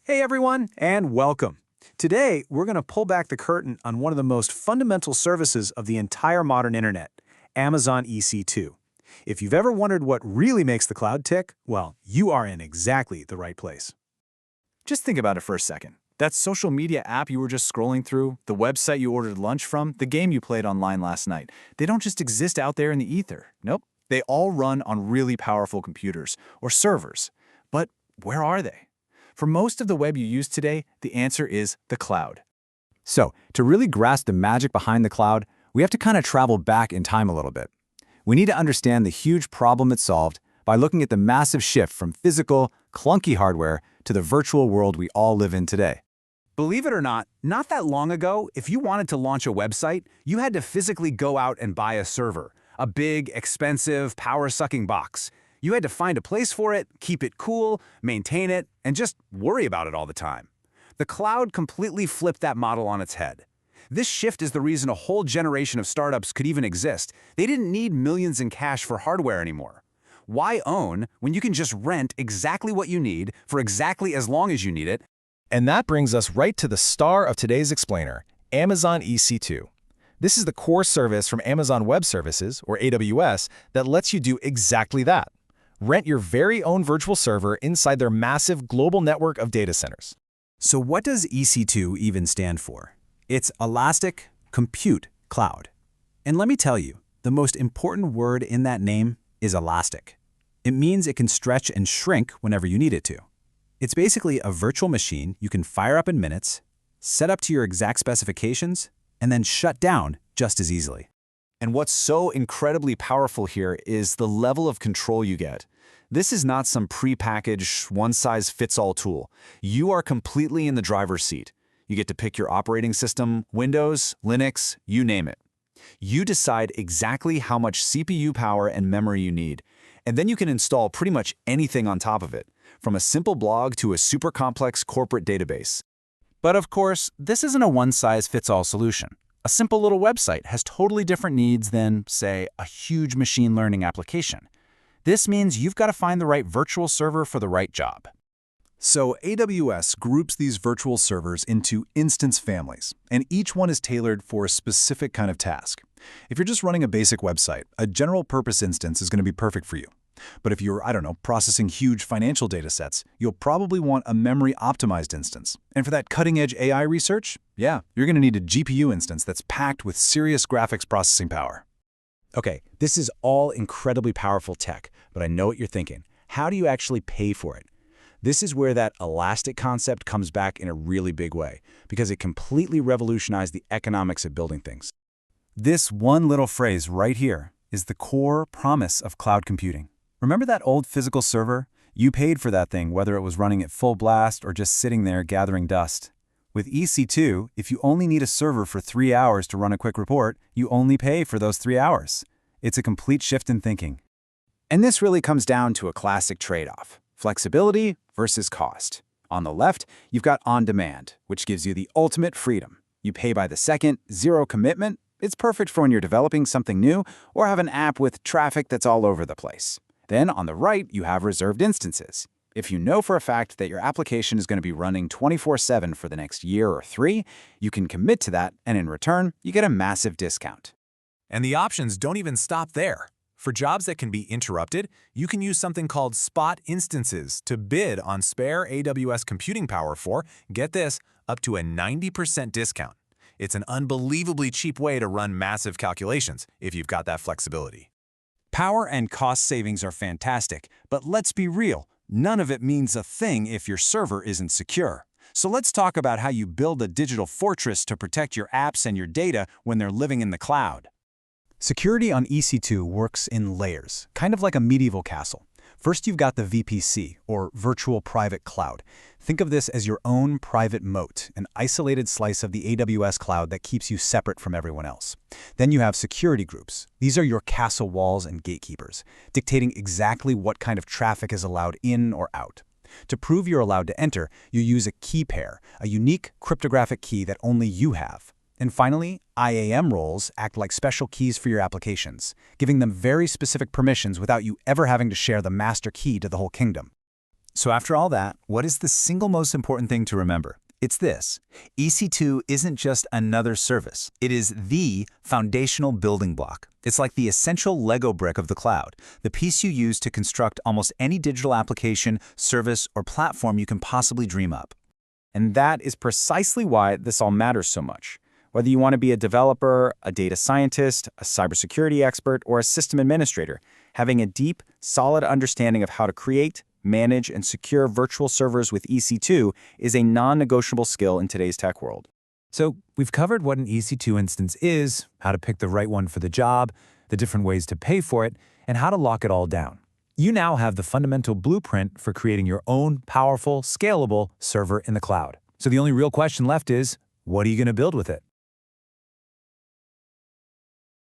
Hey everyone, and welcome. Today, we're going to pull back the curtain on one of the most fundamental services of the entire modern internet, Amazon EC2. If you've ever wondered what really makes the cloud tick, well, you are in exactly the right place. Just think about it for a second. That social media app you were just scrolling through, the website you ordered lunch from, the game you played online last night, they don't just exist out there in the ether. Nope. They all run on really powerful computers or servers. But where are they? For most of the web you use today, the answer is the cloud. So, to really grasp the magic behind the cloud, we have to kind of travel back in time a little bit. We need to understand the huge problem it solved by looking at the massive shift from physical, clunky hardware to the virtual world we all live in today. Believe it or not that long ago, if you wanted to launch a website, you had to physically go out and buy a server, a big, expensive, power-sucking box. You had to find a place for it, keep it cool, maintain it, and just worry about it all the time. The cloud completely flipped that model on its head. This shift is the reason a whole generation of startups could even exist. They didn't need millions in cash for hardware anymore. Why own when you can just rent exactly what you need for exactly as long as you need it? And that brings us right to the star of today's explainer, Amazon EC2. This is the core service from Amazon Web Services, or AWS, that lets you do exactly that. Rent your very own virtual server inside their massive global network of data centers. So what does EC2 even stand for? It's Elastic Compute Cloud. And let me tell you, the most important word in that name is elastic. It means it can stretch and shrink whenever you need it to. It's basically a virtual machine you can fire up in minutes, set up to your exact specifications, and then shut down just as easily. And what's so incredibly powerful here is the level of control you get. This is not some prepackaged, one-size-fits-all tool. You are completely in the driver's seat. You get to pick your operating system, Windows, Linux, you name it. You decide exactly how much CPU power and memory you need, and then you can install pretty much anything on top of it, from a simple blog to a super complex corporate database. But of course, this isn't a one-size-fits-all solution. A simple little website has totally different needs than, say, a huge machine learning application. This means you've got to find the right virtual server for the right job. So AWS groups these virtual servers into instance families, and each one is tailored for a specific kind of task. If you're just running a basic website, a general-purpose instance is going to be perfect for you. But if you're, processing huge financial data sets, you'll probably want a memory-optimized instance. And for that cutting-edge AI research, yeah, you're going to need a GPU instance that's packed with serious graphics processing power. Okay, this is all incredibly powerful tech, but I know what you're thinking. How do you actually pay for it? This is where that elastic concept comes back in a really big way, because it completely revolutionized the economics of building things. This one little phrase right here is the core promise of cloud computing. Remember that old physical server? You paid for that thing, whether it was running at full blast or just sitting there gathering dust. With EC2, if you only need a server for 3 hours to run a quick report, you only pay for those 3 hours. It's a complete shift in thinking. And this really comes down to a classic trade-off: flexibility versus cost. On the left, you've got on-demand, which gives you the ultimate freedom. You pay by the second, zero commitment. It's perfect for when you're developing something new or have an app with traffic that's all over the place. Then on the right, you have reserved instances. If you know for a fact that your application is going to be running 24/7 for the next year or 3, you can commit to that, and in return, you get a massive discount. And the options don't even stop there. For jobs that can be interrupted, you can use something called spot instances to bid on spare AWS computing power for, get this, up to a 90% discount. It's an unbelievably cheap way to run massive calculations if you've got that flexibility. Power and cost savings are fantastic, but let's be real, none of it means a thing if your server isn't secure. So let's talk about how you build a digital fortress to protect your apps and your data when they're living in the cloud. Security on EC2 works in layers, kind of like a medieval castle. First, you've got the VPC, or Virtual Private Cloud. Think of this as your own private moat, an isolated slice of the AWS cloud that keeps you separate from everyone else. Then you have security groups. These are your castle walls and gatekeepers, dictating exactly what kind of traffic is allowed in or out. To prove you're allowed to enter, you use a key pair, a unique cryptographic key that only you have. And finally, IAM roles act like special keys for your applications, giving them very specific permissions without you ever having to share the master key to the whole kingdom. So after all that, what is the single most important thing to remember? It's this. EC2 isn't just another service. It is the foundational building block. It's like the essential Lego brick of the cloud, the piece you use to construct almost any digital application, service, or platform you can possibly dream up. And that is precisely why this all matters so much. Whether you want to be a developer, a data scientist, a cybersecurity expert, or a system administrator, having a deep, solid understanding of how to create, manage, and secure virtual servers with EC2 is a non-negotiable skill in today's tech world. So we've covered what an EC2 instance is, how to pick the right one for the job, the different ways to pay for it, and how to lock it all down. You now have the fundamental blueprint for creating your own powerful, scalable server in the cloud. So the only real question left is, what are you going to build with it?